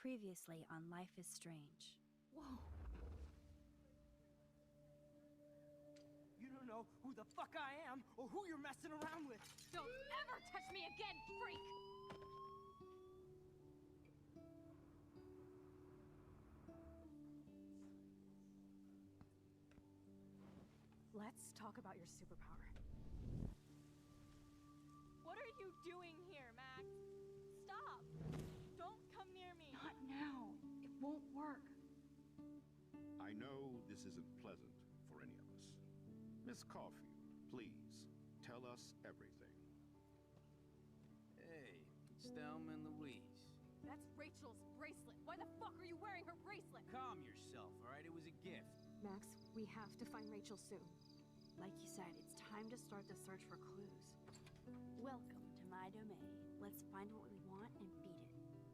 Previously on Life is Strange. Whoa. You don't know who the fuck I am or who you're messing around with. Don't ever touch me again, freak! Let's talk about your superpower. What are you doing here, Max? Stop! Don't come near me! Not now. It won't work. I know this isn't pleasant for any of us. Miss Caulfield, please, tell us everything. Hey, it's Thelma and Louise. That's Rachel's bracelet. Why the fuck are you wearing her bracelet? Calm yourself, all right? It was a gift. Max, we have to find Rachel soon. Like you said, it's time to start the search for clues. Welcome to my domain. Let's find what we want and beat it.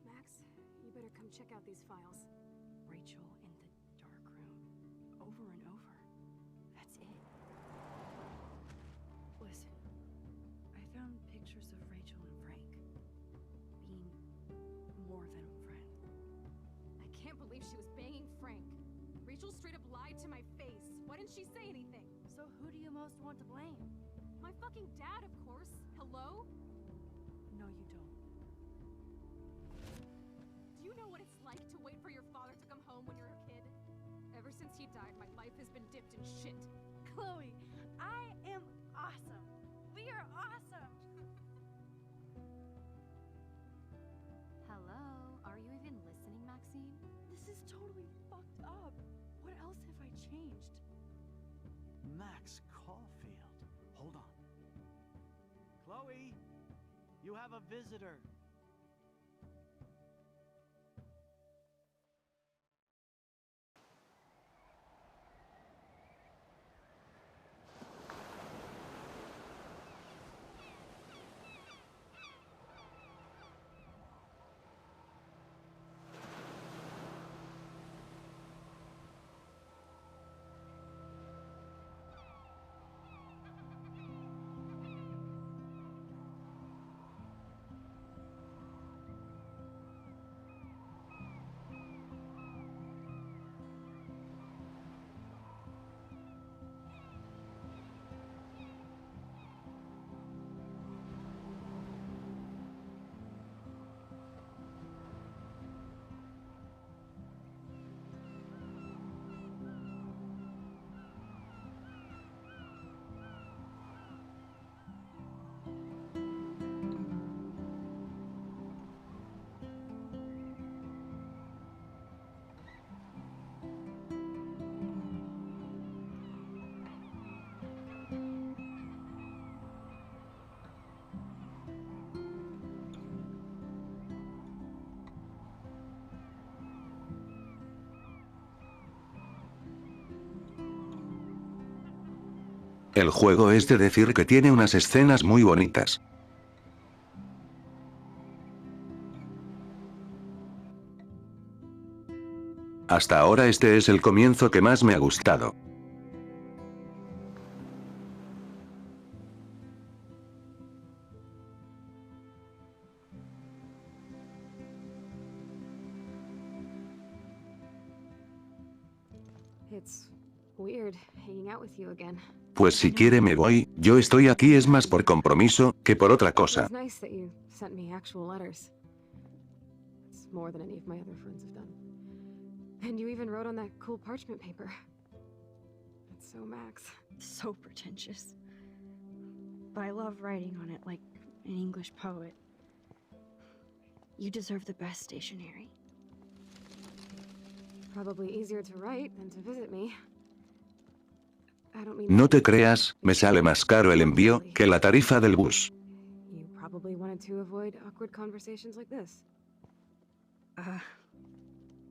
Max, you better come check out these files. Rachel in the dark room. Over and over. That's it. Listen, I found pictures of Rachel and Frank being more than a friend. I can't believe she was banging Frank. Rachel straight up lied to my face. Why didn't she say anything? So who do you most want to blame? My fucking dad, of course. Hello? No, you don't. Do you know what it's like to wait for your father to come home when you're a kid? Ever since he died, my life has been dipped in shit. Chloe, I am awesome. We are awesome. Hello? Are you even listening, Maxine? This is totally fucked up. What else have I changed? Max Caulfield. Hold on. Chloe, you have a visitor. El juego es de decir que tiene unas escenas muy bonitas. Hasta ahora este es el comienzo que más me ha gustado. It's weird hanging out with you again. Pues si quiere me voy, yo estoy aquí es más por compromiso, que por otra cosa. It's nice that you sent me actual letters. It's more than any of my other friends have done. And you even wrote on that cool parchment paper. It's so Max. So pretentious. But I love writing on it like an English poet. You deserve the best stationery. Probably easier to write than to visit me. I don't mean No te creas, me sale más caro el envío que la tarifa del bus. You probably wanted to avoid awkward conversations like this.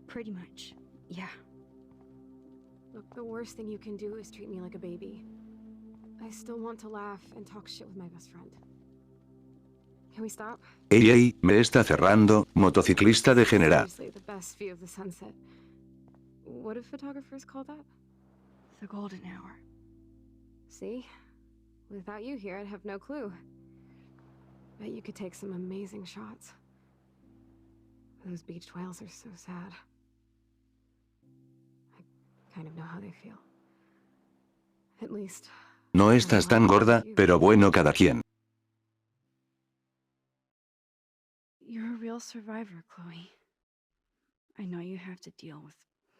Pretty much. Yeah. Look, the worst thing you can do is treat me like a baby. I still want to laugh and talk shit with my best friend. Can we stop? Ey, ey, me está cerrando, motociclista degenerado. Seriously, the best view of the sunset. What do photographers call that? The golden hour. See? Without you here, I'd have no clue. Bet you could take some amazing shots. Those beached whales are so sad. I kind of know how they feel. At least... No estás tan gorda, pero bueno, cada quien. You're a real survivor, Chloe. I know you have to deal with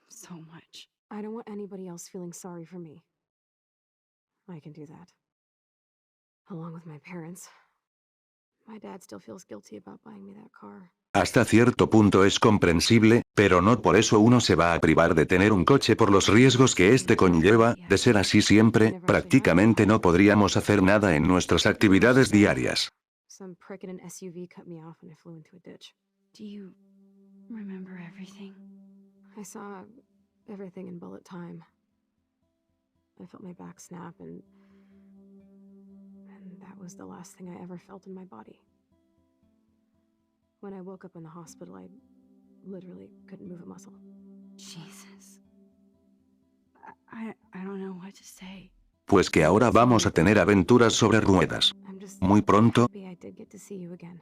so much. I don't want anybody else feeling sorry for me. I can do that. Along with my parents. My dad still feels guilty about buying me that car. Hasta cierto punto es comprensible, pero no por eso uno se va a privar de tener un coche por los riesgos que este conlleva. De ser así siempre, prácticamente no podríamos hacer nada en nuestras actividades diarias. Some prick in an SUV cut me off and I flew into a ditch. Do you remember everything? I saw everything in bullet time. I felt my back snap and that was the last thing I ever felt in my body. When I woke up in the hospital, I literally couldn't move a muscle. Jesus. I don't know what to say. Pues que ahora vamos a tener aventuras sobre ruedas. I'm just Muy pronto. happy I did get to see you again.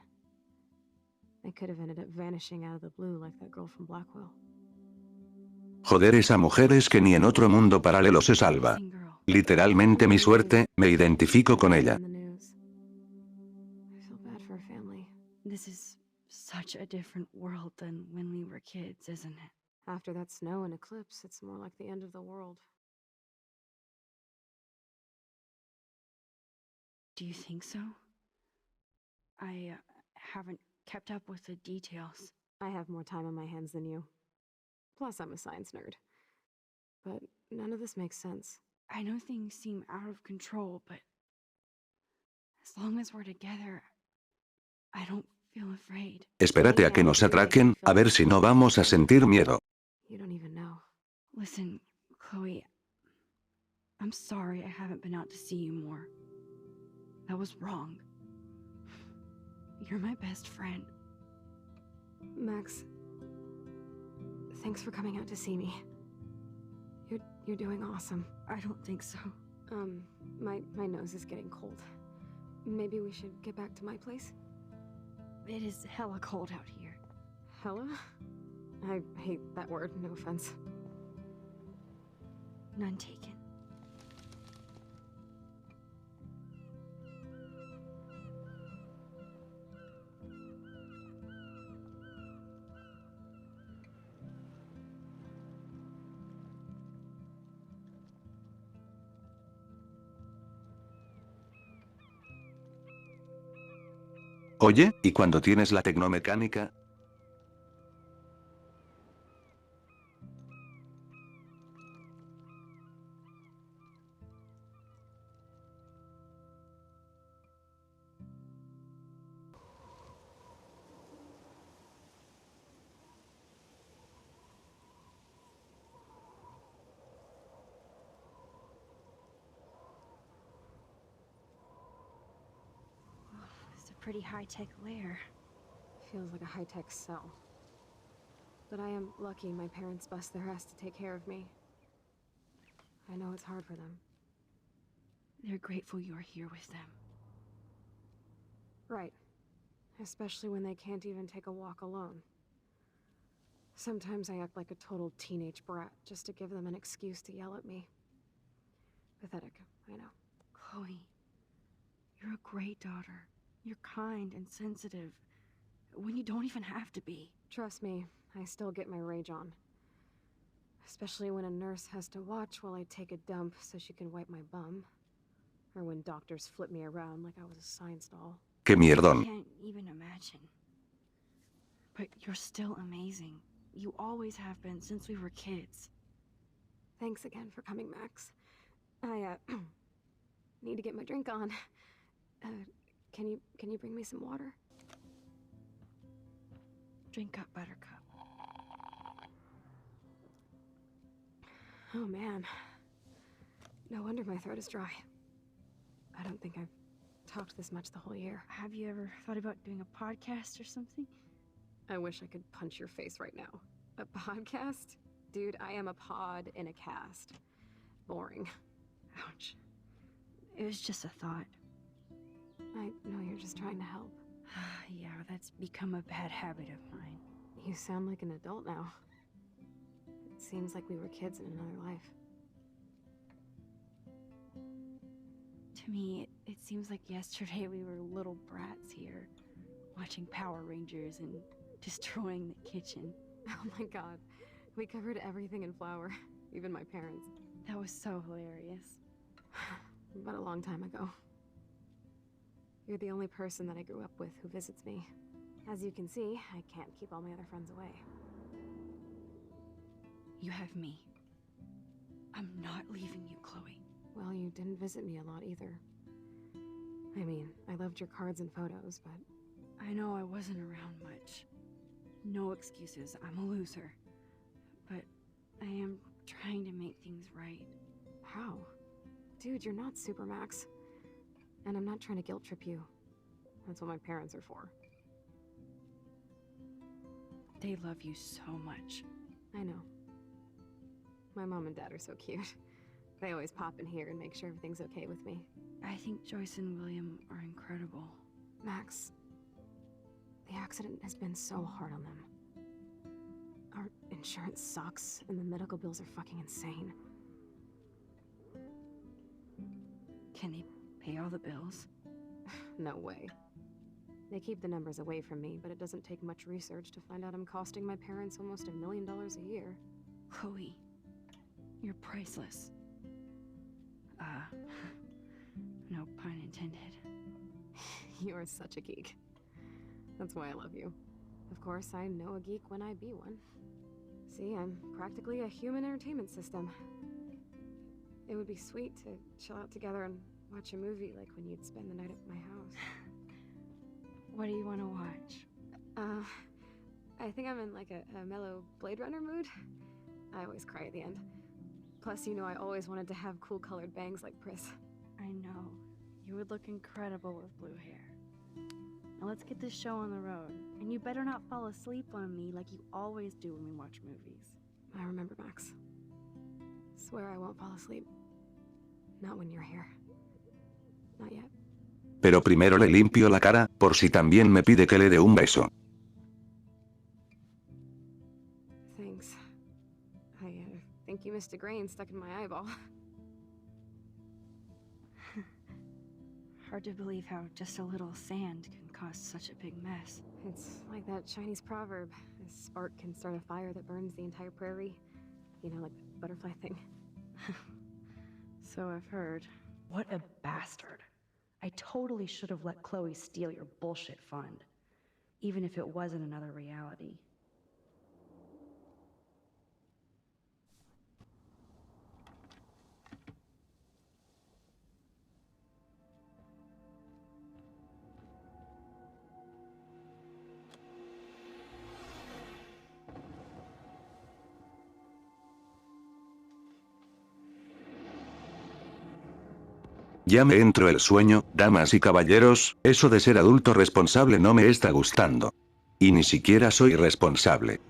I could have ended up vanishing out of the blue like that girl from Blackwell. Joder, esa mujer es que ni en otro mundo paralelo se salva. Literalmente mi suerte, me identifico con ella. In the news. I feel bad for her family. This is such a different world than when we were kids, isn't it? After that snow and eclipse, it's more like the end of the world. Do you think so? I haven't kept up with the details. I have more time on my hands than you. Plus, I'm a science nerd. But none of this makes sense. I know things seem out of control, but as long as we're together, I don't feel afraid. Espérate a que nos atraquen, a ver si no vamos a sentir miedo. You don't even know. Listen, Chloe, I'm sorry I haven't been out to see you more. That was wrong. You're my best friend. Max, thanks for coming out to see me. You're doing awesome. I don't think so. My nose is getting cold. Maybe we should get back to my place? It is hella cold out here. Hella? I hate that word, no offense. None taken. Oye, ¿y cuando tienes la tecnomecánica? It's a pretty high-tech lair. Feels like a high-tech cell. But I am lucky my parents bust their ass to take care of me. I know it's hard for them. They're grateful you're here with them. Right. Especially when they can't even take a walk alone. Sometimes I act like a total teenage brat just to give them an excuse to yell at me. Pathetic, I know. Chloe, you're a great daughter. You're kind and sensitive, when you don't even have to be. Trust me, I still get my rage on. Especially when a nurse has to watch while I take a dump so she can wipe my bum. Or when doctors flip me around like I was a science doll. ¡Qué mierdón! I can't even imagine. But you're still amazing. You always have been since we were kids. Thanks again for coming, Max. I, need to get my drink on. Can you bring me some water? Drink up, Buttercup. Oh man. No wonder my throat is dry. I don't think I've talked this much the whole year. Have you ever thought about doing a podcast or something? I wish I could punch your face right now. A podcast? Dude, I am a pod in a cast. Boring. Ouch. It was just a thought. I know you're just trying to help. Yeah, that's become a bad habit of mine. You sound like an adult now. It seems like we were kids in another life. To me, it seems like yesterday we were little brats here, watching Power Rangers and destroying the kitchen. Oh my god. We covered everything in flour, even my parents. That was so hilarious. But a long time ago. You're the only person that I grew up with who visits me. As you can see, I can't keep all my other friends away. You have me. I'm not leaving you, Chloe. Well, you didn't visit me a lot either. I mean, I loved your cards and photos, but... I know I wasn't around much. No excuses, I'm a loser. But I am trying to make things right. How? Dude, you're not Supermax. And I'm not trying to guilt trip you. That's what my parents are for. They love you so much. I know. My mom and dad are so cute. They always pop in here and make sure everything's okay with me. I think Joyce and William are incredible. Max, the accident has been so hard on them. Our insurance sucks, and the medical bills are fucking insane. Can they pay all the bills? No way. They keep the numbers away from me, but it doesn't take much research to find out I'm costing my parents almost $1 million a year. Chloe, you're priceless. No pun intended. You are such a geek. That's why I love you. Of course, I know a geek when I be one. See, I'm practically a human entertainment system. It would be sweet to chill out together and watch a movie like when you'd spend the night at my house. What do you want to watch? I think I'm in like a mellow Blade Runner mood. I always cry at the end. Plus, you know, I always wanted to have cool colored bangs like Pris. I know. You would look incredible with blue hair. Now let's get this show on the road. And you better not fall asleep on me like you always do when we watch movies. I remember, Max. Swear I won't fall asleep. Not when you're here. Not yet. Pero primero le limpio la cara, por si también me pide que le dé un beso. Thanks. I think you missed a grain stuck in my eyeball. Hard to believe how just a little sand can cause such a big mess. It's like that Chinese proverb. A spark can start a fire that burns the entire prairie. You know, like the butterfly thing. So I've heard. What a bastard. I totally should have let Chloe steal your bullshit fund. Even if it wasn't another reality. Ya me entró el sueño, damas y caballeros, eso de ser adulto responsable no me está gustando. Y ni siquiera soy responsable.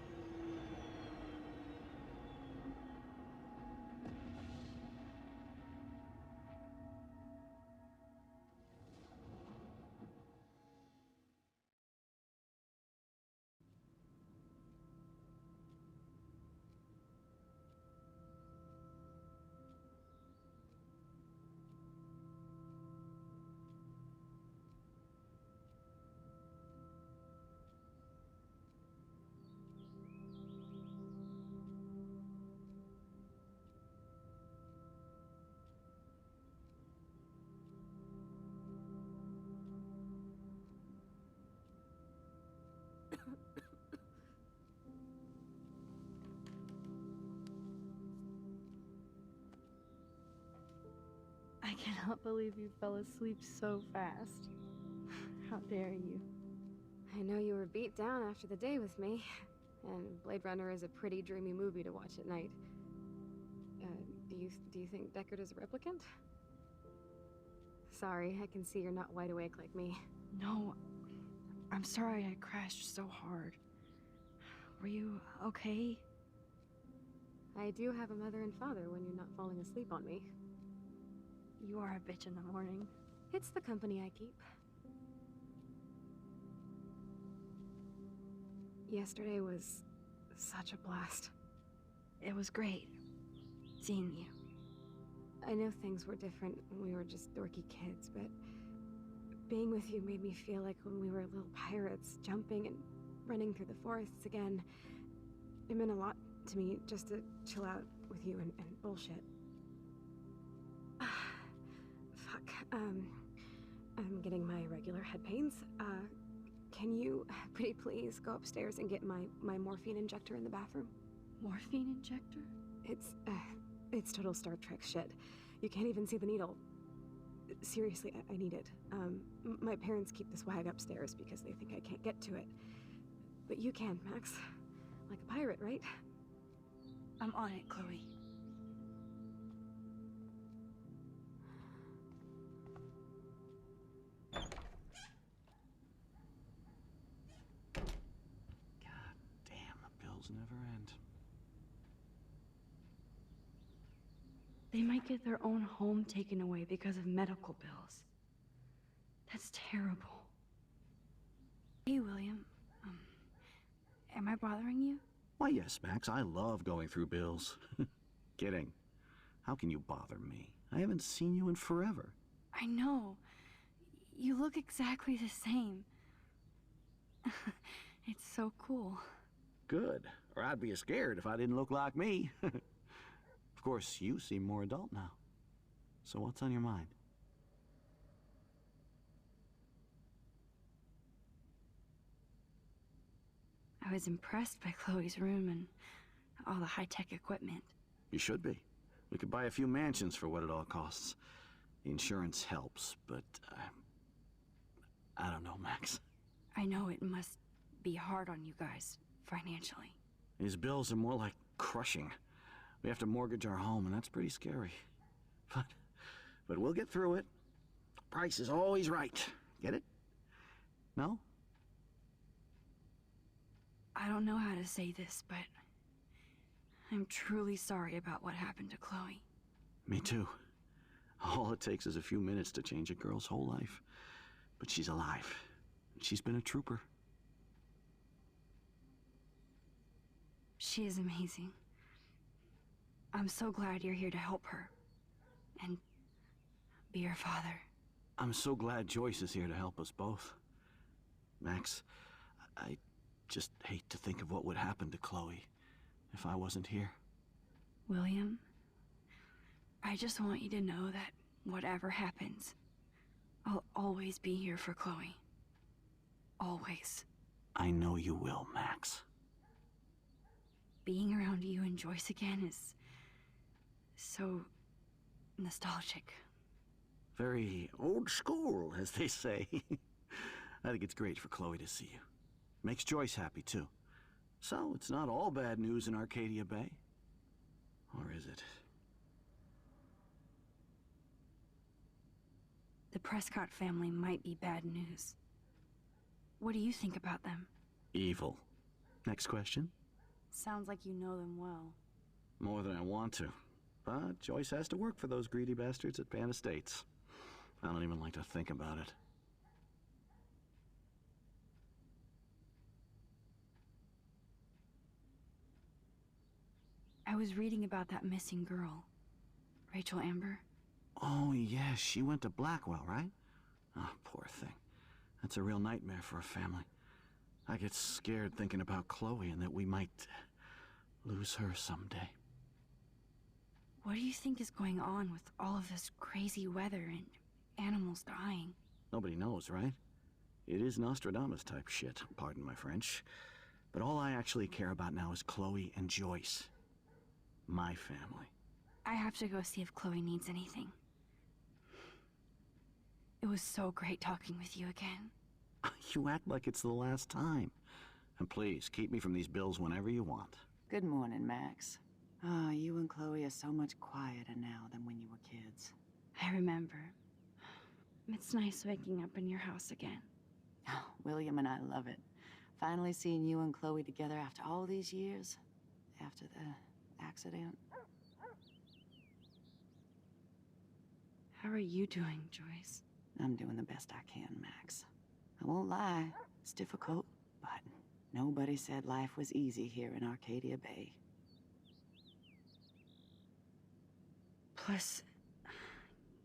I cannot believe you fell asleep so fast. How dare you? I know you were beat down after the day with me. And Blade Runner is a pretty dreamy movie to watch at night. Do you think Deckard is a replicant? Sorry, I can see you're not wide awake like me. No, I'm sorry I crashed so hard. Were you okay? I do have a mother and father when you're not falling asleep on me. You are a bitch in the morning. It's the company I keep. Yesterday was such a blast. It was great seeing you. I know things were different when we were just dorky kids, but being with you made me feel like when we were little pirates, jumping and running through the forests again. It meant a lot to me just to chill out with you and bullshit. Fuck, I'm getting my regular head pains. Can you, pretty please, go upstairs and get my morphine injector in the bathroom? Morphine injector? It's total Star Trek shit. You can't even see the needle. Seriously, I need it. My parents keep this wag upstairs because they think I can't get to it. But you can, Max. Like a pirate, right? I'm on it, Chloe. God damn, the bills never end. They might get their own home taken away because of medical bills. That's terrible. Hey, William. Am I bothering you? Why, yes, Max, I love going through bills. Kidding. How can you bother me? I haven't seen you in forever. I know. You look exactly the same. It's so cool. Good. Or I'd be scared if I didn't look like me. Of course, you seem more adult now. So what's on your mind? I was impressed by Chloe's room and all the high-tech equipment. You should be. We could buy a few mansions for what it all costs. The insurance helps, but I don't know, Max. I know it must be hard on you guys, financially. These bills are more like crushing. We have to mortgage our home, and that's pretty scary. But we'll get through it. Price is always right. Get it? No? I don't know how to say this, but I'm truly sorry about what happened to Chloe. Me too. All it takes is a few minutes to change a girl's whole life. But she's alive. And she's been a trooper. She is amazing. I'm so glad you're here to help her. And be her father. I'm so glad Joyce is here to help us both. Max, I just hate to think of what would happen to Chloe if I wasn't here. William, I just want you to know that whatever happens, I'll always be here for Chloe. Always. I know you will, Max. Being around you and Joyce again is so nostalgic. Very old school, as they say. I think it's great for Chloe to see you. Makes Joyce happy, too. So, it's not all bad news in Arcadia Bay. Or is it? The Prescott family might be bad news. What do you think about them? Evil. Next question? Sounds like you know them well. More than I want to. But Joyce has to work for those greedy bastards at Pan Estates. I don't even like to think about it. I was reading about that missing girl, Rachel Amber. Oh, yes, she went to Blackwell, right? Oh, poor thing. That's a real nightmare for a family. I get scared thinking about Chloe and that we might lose her someday. What do you think is going on with all of this crazy weather and animals dying? Nobody knows, right? It is Nostradamus type shit, pardon my French. But all I actually care about now is Chloe and Joyce. My family. I have to go see if Chloe needs anything. It was so great talking with you again. You act like it's the last time. And please, keep me from these bills whenever you want. Good morning, Max. Ah, you and Chloe are so much quieter now than when you were kids. I remember. It's nice waking up in your house again. Oh, William and I love it. Finally seeing you and Chloe together after all these years. After the accident. How are you doing, Joyce? I'm doing the best I can, Max. I won't lie. It's difficult, but Nobody said life was easy here in Arcadia Bay. Plus,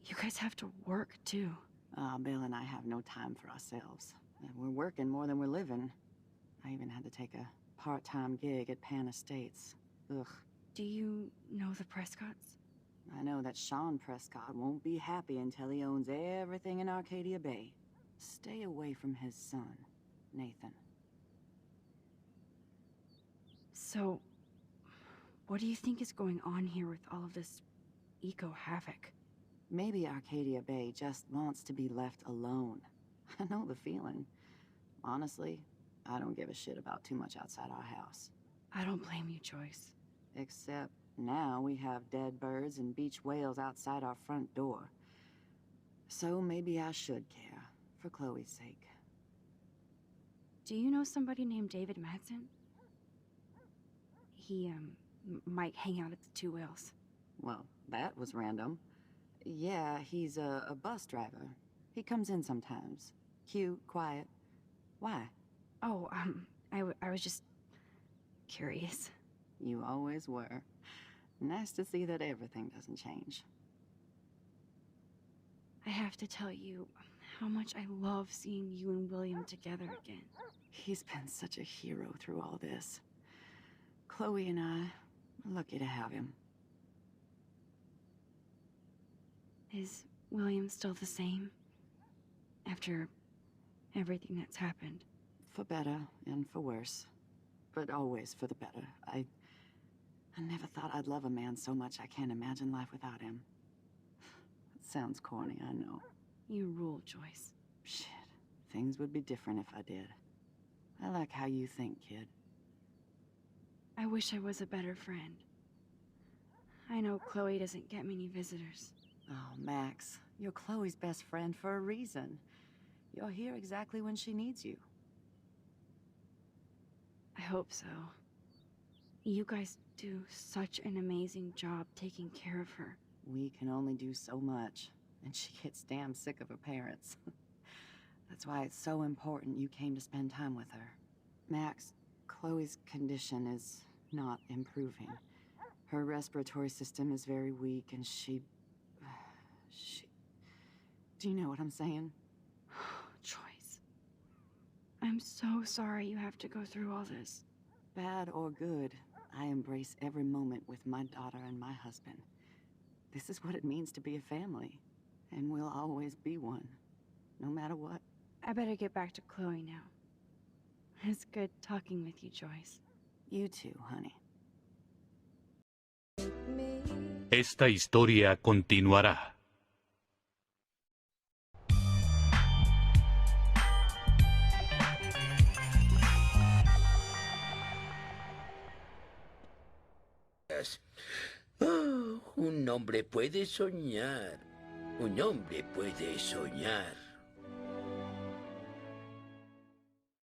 you guys have to work, too. Bill and I have no time for ourselves. We're working more than we're living. I even had to take a part-time gig at Pan Estates. Ugh. Do you know the Prescotts? I know that Sean Prescott won't be happy until he owns everything in Arcadia Bay. Stay away from his son, Nathan. So, what do you think is going on here with all of this eco-havoc? Maybe Arcadia Bay just wants to be left alone. I know the feeling. Honestly, I don't give a shit about too much outside our house. I don't blame you, Joyce. Except now we have dead birds and beach whales outside our front door. So maybe I should care, for Chloe's sake. Do you know somebody named David Madsen? He, might hang out at the Two Whales. Well, that was random. Yeah, he's a bus driver. He comes in sometimes. Cute, quiet. Why? Oh, I was just curious. You always were. Nice to see that everything doesn't change. I have to tell you how much I love seeing you and William together again. He's been such a hero through all this. Chloe and I are lucky to have him. Is William still the same? After everything that's happened? For better and for worse. But always for the better. I never thought I'd love a man so much I can't imagine life without him. It sounds corny, I know. You rule, Joyce. Shit. Things would be different if I did. I like how you think, kid. I wish I was a better friend. I know Chloe doesn't get many visitors. Oh, Max, you're Chloe's best friend for a reason. You're here exactly when she needs you. I hope so. You guys do such an amazing job taking care of her. We can only do so much, and she gets damn sick of her parents. That's why it's so important you came to spend time with her. Max, Chloe's condition is not improving. Her respiratory system is very weak, and she... Do you know what I'm saying? Joyce. I'm so sorry you have to go through all this. Bad or good, I embrace every moment with my daughter and my husband. This is what it means to be a family, and we'll always be one, no matter what. I better get back to Chloe now. It's good talking with you, Joyce. You too, honey. Esta historia continuará. Oh, un hombre puede soñar. Un hombre puede soñar.